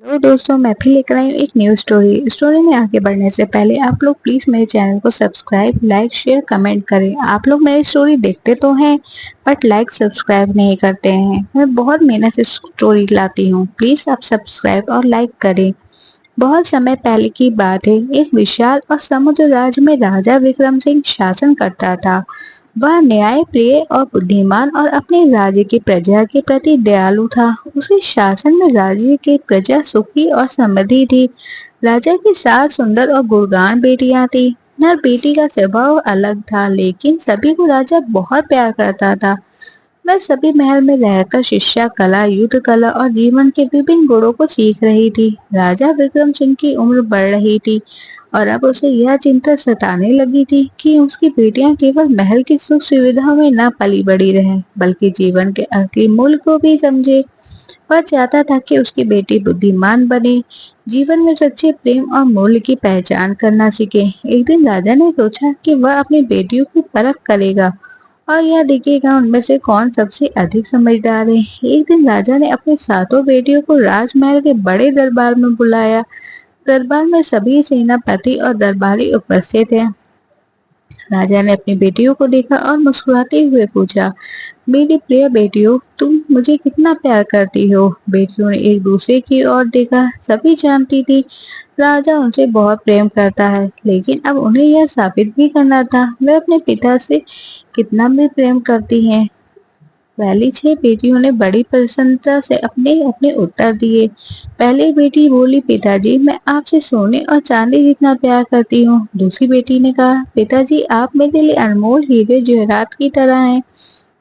Hello दोस्तों, मैं भी लेकर आई हूँ एक न्यू स्टोरी में आगे बढ़ने से पहले आप लोग प्लीज मेरे चैनल को सब्सक्राइब, लाइक, शेयर, कमेंट करें। आप लोग मेरी स्टोरी देखते तो हैं बट लाइक सब्सक्राइब नहीं करते हैं। मैं बहुत मेहनत से स्टोरी लाती हूँ, प्लीज आप सब्सक्राइब और लाइक करें। बहुत समय पहले की बात है। एक विशाल और समुद्र राज्य में राजा विक्रम सिंह शासन करता था। वह न्याय प्रिय और बुद्धिमान और अपने राज्य की प्रजा के प्रति दयालु था। उसके शासन में राज्य की प्रजा सुखी और समृद्धि थी। राजा की 7 सुंदर और गुणवान बेटियां थी। हर बेटी का स्वभाव अलग था, लेकिन सभी को राजा बहुत प्यार करता था। वह सभी महल में रहकर शिक्षा कला, युद्ध कला और जीवन के विभिन्न गुणों को सीख रही थी। राजा विक्रम सिंह की उम्र बढ़ रही थी और अब उसे यह चिंता सताने लगी थी कि उसकी बेटियां केवल महल की सुख सुविधाओं में न पली बड़ी रहें, बल्कि जीवन के असली मूल्य को भी समझे। वह चाहता था कि उसकी बेटी बुद्धिमान बने, जीवन में सच्चे प्रेम और मूल्य की पहचान करना सीखे। एक दिन राजा ने सोचा कि वह अपनी बेटियों की परख करेगा और यह देखेगा उनमें से कौन सबसे अधिक समझदार है। एक दिन राजा ने अपनी 7 बेटियों को राजमहल के बड़े दरबार में बुलाया। दरबार में सभी सेनापति और दरबारी उपस्थित थे। राजा ने अपनी बेटियों को देखा और मुस्कुराते हुए पूछा, मेरी प्रिय बेटियों, तुम मुझे कितना प्यार करती हो। बेटियों ने एक दूसरे की ओर देखा। सभी जानती थी राजा उनसे बहुत प्रेम करता है, लेकिन अब उन्हें यह साबित भी करना था वे अपने पिता से कितना भी प्रेम करती हैं। पहली 6 बेटियों ने बड़ी प्रसन्नता से अपने अपने उत्तर दिए। पहली बेटी बोली, पिताजी, मैं आपसे सोने और चांदी जितना प्यार करती हूँ। दूसरी बेटी ने कहा, पिताजी, आप मेरे लिए अनमोल हीरे जवाहरात की तरह हैं।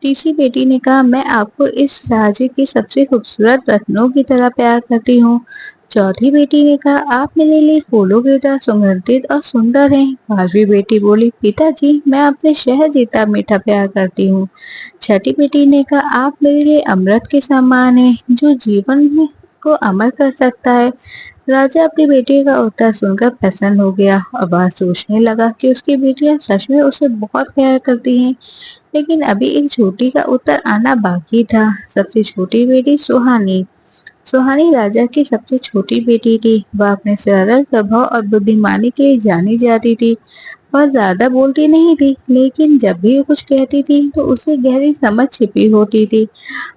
तीसरी बेटी ने कहा, मैं आपको इस राज्य के सबसे खूबसूरत रत्नों की तरह प्यार करती हूँ। चौथी बेटी ने कहा, आप मेरे लिए फूलों की तरह सुगंधित और सुंदर हैं। पांचवी बेटी बोली, पिताजी, मैं आपसे शहद जितना मीठा प्यार करती हूँ। छठी बेटी ने कहा, आप मेरे लिए अमृत के समान हैं, जो जीवन में को अमर कर सकता है। राजा अपनी बेटी का उत्तर सुनकर प्रसन्न हो गया और वह सोचने लगा कि उसकी बेटियां सच में उसे बहुत प्यार करती हैं। लेकिन अभी एक छोटी का उत्तर आना बाकी था। सबसे छोटी बेटी सुहानी। सुहानी राजा की सबसे छोटी बेटी थी। वह अपने सरल स्वभाव और बुद्धिमानी के लिए जानी जाती थी। वह ज्यादा बोलती नहीं थी, लेकिन जब भी वो कुछ कहती थी तो उससे गहरी समझ छिपी होती थी।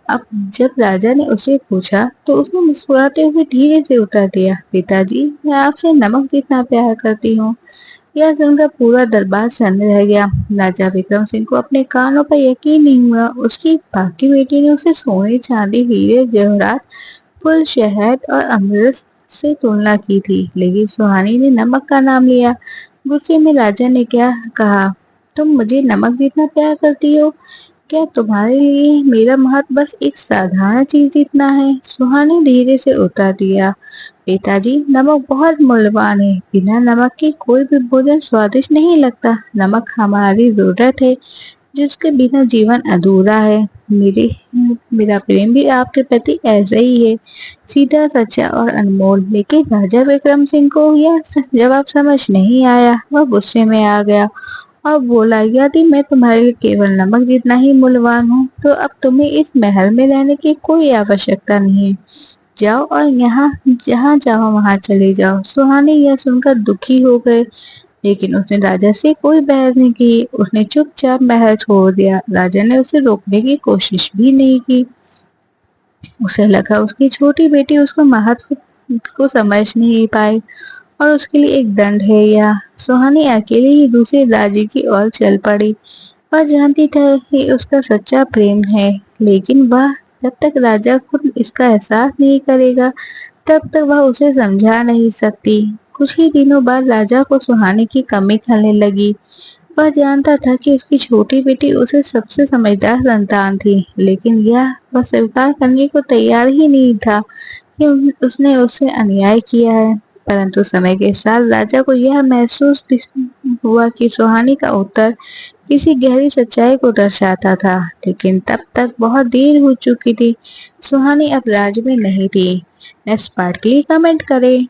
अब जब राजा ने उसे पूछा तो उसने मुस्कुराते हुए धीरे से उत्तर दिया, पिताजी, मैं आपसे नमक जितना प्यार करती हूँ। यह सुनकर पूरा दरबार सन्न रह गया। राजा विक्रम सिंह को अपने कानों पर यकीन नहीं हुआ। उसकी बाकी बेटी ने उसे सोने, चांदी, हीरे जवाहरात, फूल, शहद और अमृत से तुलना की थी, लेकिन सुहानी ने नमक का नाम लिया। गुस्से में राजा ने क्या कहा, तुम मुझे नमक जितना प्यार करती हो? क्या तुम्हारे लिए मेरा महत्व बस एक साधारण चीज जितना है? सुहानी धीरे से उत्तर दिया, पिताजी, नमक बहुत मूल्यवान है। बिना नमक के कोई भी भोजन स्वादिष्ट नहीं लगता। नमक हमारी जरूरत है, जिसके बिना जीवन अधूरा है। मेरे मेरा प्रेम भी आपके प्रति ऐसा ही है, सीधा, सच्चा और अनमोल। लेकिन राजा विक्रम सिंह को यह जवाब समझ नहीं आया। वह गुस्से में आ गया और बोला, यदि मैं तुम्हारे लिए केवल नमक जितना ही मूल्यवान हूँ, तो अब तुम्हें इस महल में रहने की कोई आवश्यकता नहीं है। जाओ और यहाँ जहाँ चाहो वहाँ चले जाओ। सुहानी यह सुनकर दुखी हो गए, लेकिन उसने राजा से कोई बहस नहीं की। उसने चुपचाप महल छोड़ दिया। राजा ने उसे रोकने की कोशिश भी नहीं की। उसे लगा उसकी छोटी बेटी उसको महत्व को समझ नहीं पाई और उसके लिए एक दंड है। या सुहानी अकेले ही दूसरे राज्य की ओर चल पड़ी। वह जानती था कि उसका सच्चा प्रेम है, लेकिन वह जब तक राजा खुद इसका एहसास नहीं करेगा तब तक वह उसे समझा नहीं सकती। कुछ ही दिनों बाद राजा को सुहानी की कमी खलने लगी। वह जानता था कि उसकी छोटी बेटी उसे सबसे समझदार संतान थी, लेकिन यह वह स्वीकार करने को तैयार ही नहीं था कि उसने उससे अन्याय किया है। परंतु समय के साथ राजा को यह महसूस हुआ कि सुहानी का उत्तर किसी गहरी सच्चाई को दर्शाता था, लेकिन तब तक बहुत देर हो चुकी थी। सुहानी अब राज्य में नहीं थी। नेक्स्ट पार्ट के लिए कमेंट करें।